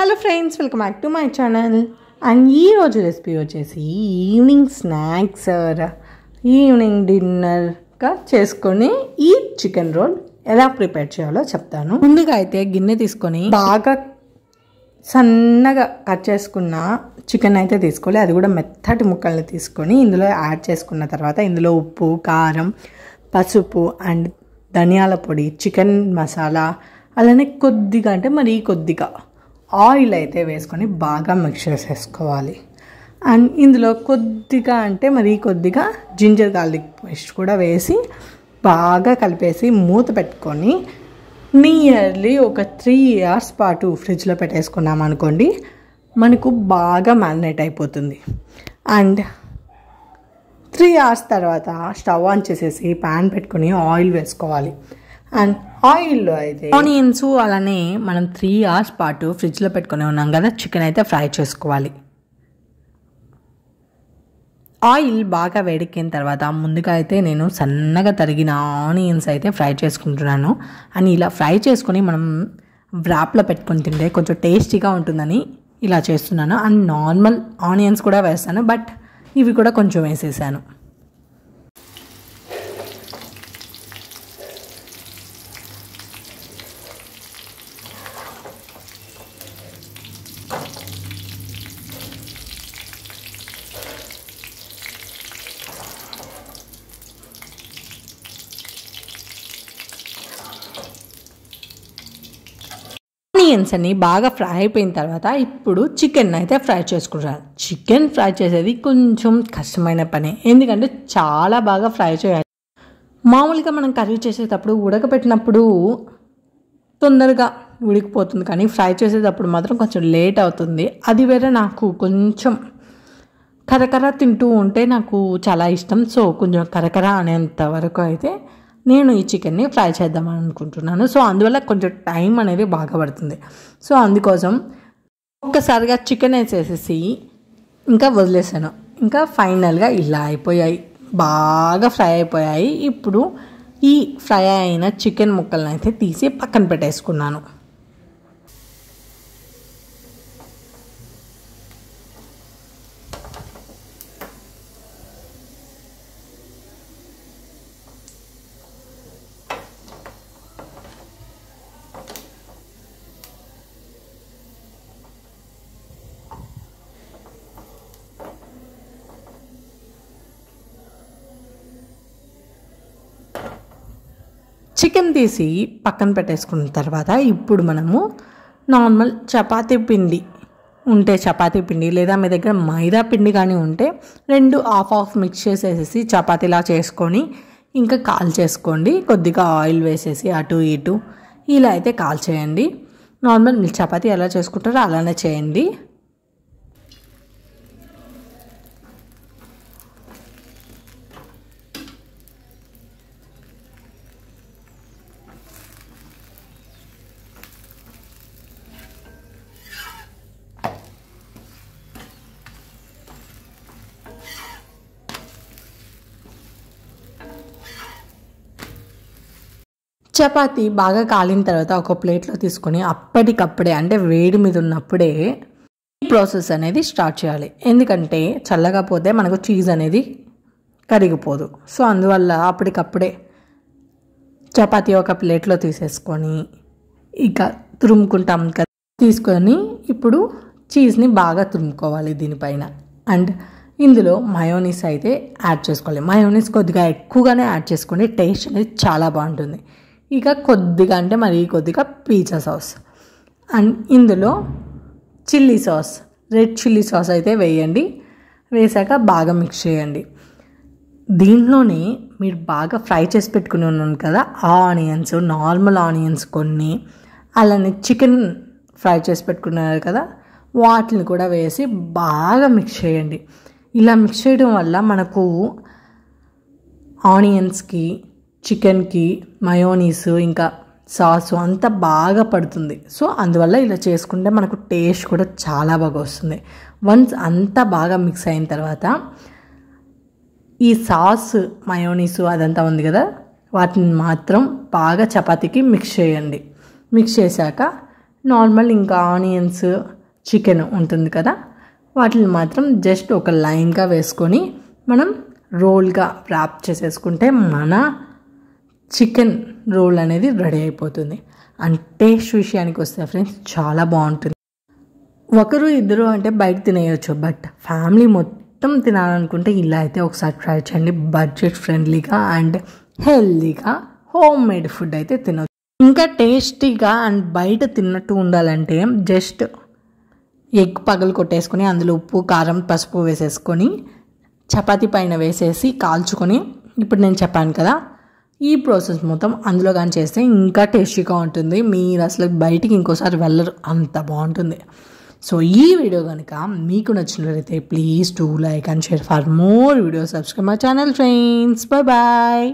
Hello friends, welcome back to my channel. And ఈరోజు recipe వచ్చేసి evening snacks evening డిన్నర్గా చేసుకొని ఈ చికెన్ రోల్ ఎలా ప్రిపేర్ చేయాలో చెప్తాను. ముందుగా అయితే గిన్నె తీసుకొని బాగా సన్నగా కట్ చేసుకున్న చికెన్ అయితే తీసుకోవాలి. అది కూడా మెత్తటి ముక్కల్ని తీసుకొని ఇందులో యాడ్ చేసుకున్న తర్వాత ఇందులో ఉప్పు, కారం, పసుపు అండ్ ధనియాల పొడి, చికెన్ మసాలా, అలానే కొద్దిగా అంటే మరీ కొద్దిగా ఆయిల్ అయితే వేసుకొని బాగా మిక్స్ చేసేసుకోవాలి. అండ్ ఇందులో కొద్దిగా అంటే మరీ కొద్దిగా జింజర్ గార్లిక్ పేస్ట్ కూడా వేసి బాగా కలిపేసి మూత పెట్టుకొని నియర్లీ ఒక 3 hours పాటు ఫ్రిడ్జ్లో పెట్టేసుకున్నాం అనుకోండి, మనకు బాగా మ్యారినేట్ అయిపోతుంది. అండ్ 3 hours తర్వాత స్టవ్ ఆన్ చేసేసి ప్యాన్ పెట్టుకొని ఆయిల్ వేసుకోవాలి. అండ్ ఆయిల్లో అయితే ఆనియన్స్ అలానే మనం 3 hours పాటు ఫ్రిడ్జ్లో పెట్టుకొని ఉన్నాం కదా, చికెన్ అయితే ఫ్రై చేసుకోవాలి. ఆయిల్ బాగా వేడెక్కిన తర్వాత ముందుగా అయితే నేను సన్నగా తరిగిన ఆనియన్స్ అయితే ఫ్రై చేసుకుంటున్నాను. అని ఇలా ఫ్రై చేసుకొని మనం వ్రాప్లో పెట్టుకొని తింటే కొంచెం టేస్టీగా ఉంటుందని ఇలా చేస్తున్నాను. అండ్ నార్మల్ ఆనియన్స్ కూడా వేస్తాను, బట్ ఇవి కూడా కొంచెం వేసేసాను. ఆనియన్స్ అన్ని బాగా ఫ్రై అయిపోయిన తర్వాత ఇప్పుడు చికెన్ అయితే ఫ్రై చేసుకుంటాను. చికెన్ ఫ్రై చేసేది కొంచెం కష్టమైన పని, ఎందుకంటే చాలా బాగా ఫ్రై చేయాలి. మామూలుగా మనం కర్రీ చేసేటప్పుడు ఉడకపెట్టినప్పుడు తొందరగా ఉడికిపోతుంది, కానీ ఫ్రై చేసేటప్పుడు మాత్రం కొంచెం లేట్ అవుతుంది. అది వేరే నాకు కొంచెం కరకర తింటూ ఉంటే నాకు చాలా ఇష్టం. సో కొంచెం కరకర అనేంత వరకు అయితే నేను ఈ చికెన్ని ఫ్రై చేద్దామని అనుకుంటున్నాను. సో అందువల్ల కొంచెం టైం అనేది బాగా పడుతుంది. సో అందుకోసం ఒక్కసారిగా చికెన్ వేసేసి ఇంకా వదిలేసాను. ఇంకా ఫైనల్గా ఇలా అయిపోయాయి, బాగా ఫ్రై అయిపోయాయి. ఇప్పుడు ఈ ఫ్రై అయిన చికెన్ ముక్కలను అయితే తీసి పక్కన పెట్టేసుకున్నాను. చికెన్ తీసి పక్కన పెట్టేసుకున్న తర్వాత ఇప్పుడు మనము నార్మల్ చపాతీ పిండి ఉంటే చపాతీ పిండి, లేదా మీ దగ్గర మైదా పిండి కానీ ఉంటే 2 హాఫ్ మిక్స్ చేసేసి చపాతీలా చేసుకొని ఇంకా కాల్ చేసుకోండి. కొద్దిగా ఆయిల్ వేసేసి అటు ఇటు ఇలా అయితే కాల్ చేయండి. నార్మల్ మీరు చపాతీ ఎలా చేసుకుంటారో అలానే చేయండి. చపాతీ బాగా కాలిన తర్వాత ఒక ప్లేట్లో తీసుకొని అప్పటికప్పుడే అంటే వేడి మీద ఉన్నప్పుడే ఈ ప్రాసెస్ అనేది స్టార్ట్ చేయాలి. ఎందుకంటే చల్లగా పోతే మనకు చీజ్ అనేది కరిగిపోదు. సో అందువల్ల అప్పటికప్పుడే చపాతీ ఒక ప్లేట్లో తీసేసుకొని ఇక తురుముకుంటాం కదా, తీసుకొని ఇప్పుడు చీజ్ని బాగా తురుముకోవాలి దీనిపైన. అండ్ ఇందులో మయోనీస్ అయితే యాడ్ చేసుకోవాలి. మయోనీస్ కొద్దిగా ఎక్కువగానే యాడ్ చేసుకోండి, టేస్ట్ అనేది చాలా బాగుంటుంది. ఇక కొద్దిగా అంటే మరీ కొద్దిగా పిజ్జా సాస్ అండ్ ఇందులో chilli sauce, red chilli sauce అయితే వేయండి. వేసాక బాగా మిక్స్ చేయండి. దీంట్లోనే మీరు బాగా ఫ్రై చేసి పెట్టుకుని ఉన్నాను కదా ఆనియన్స్, నార్మల్ ఆనియన్స్ కొన్ని, అలానే చికెన్ ఫ్రై చేసి పెట్టుకున్నారు కదా వాటిని కూడా వేసి బాగా మిక్స్ చేయండి. ఇలా మిక్స్ చేయడం వల్ల మనకు ఆనియన్స్కి, చికెన్కి మయోనీస్ ఇంకా సాసు అంతా బాగా పడుతుంది. సో అందువల్ల ఇలా చేసుకుంటే మనకు టేస్ట్ కూడా చాలా బాగా వస్తుంది. వన్స్ అంతా బాగా మిక్స్ అయిన తర్వాత ఈ సాస్, మయోనీస్ అదంతా ఉంది కదా, వాటిని మాత్రం బాగా చపాతీకి మిక్స్ చేయండి. మిక్స్ చేశాక నార్మల్ ఇంకా ఆనియన్స్, చికెన్ ఉంటుంది కదా, వాటిని మాత్రం జస్ట్ ఒక లైన్గా వేసుకొని మనం రోల్గా ర్యాప్ చేసేసుకుంటే మన చికెన్ రోల్ అనేది రెడీ అయిపోతుంది. అండ్ టేస్ట్ విషయానికి వస్తే ఫ్రెండ్స్ చాలా బాగుంటుంది. ఒకరు ఇద్దరు అంటే బయట తినేయచ్చు, బట్ ఫ్యామిలీ మొత్తం తినాలనుకుంటే ఇలా అయితే ఒకసారి ట్రై చేయండి. బడ్జెట్ ఫ్రెండ్లీగా అండ్ హెల్దీగా హోమ్ మేడ్ ఫుడ్ అయితే తినవచ్చు. ఇంకా టేస్టీగా అండ్ బయట తిన్నట్టు ఉండాలంటే జస్ట్ ఎగ్ పగలు కొట్టేసుకొని అందులో ఉప్పు, కారం, పసుపు వేసేసుకొని చపాతీ పైన వేసేసి కాల్చుకొని, ఇప్పుడు నేను చెప్పాను కదా ఈ ప్రాసెస్ మొత్తం అందులో కానీ చేస్తే ఇంకా టేస్టీగా ఉంటుంది. మీరు అసలు బయటికి ఇంకోసారి వెళ్ళరు, అంత బాగుంటుంది. సో ఈ వీడియో కనుక మీకు నచ్చినట్లయితే please do like and share. For more videos subscribe my channel friends. Bye bye.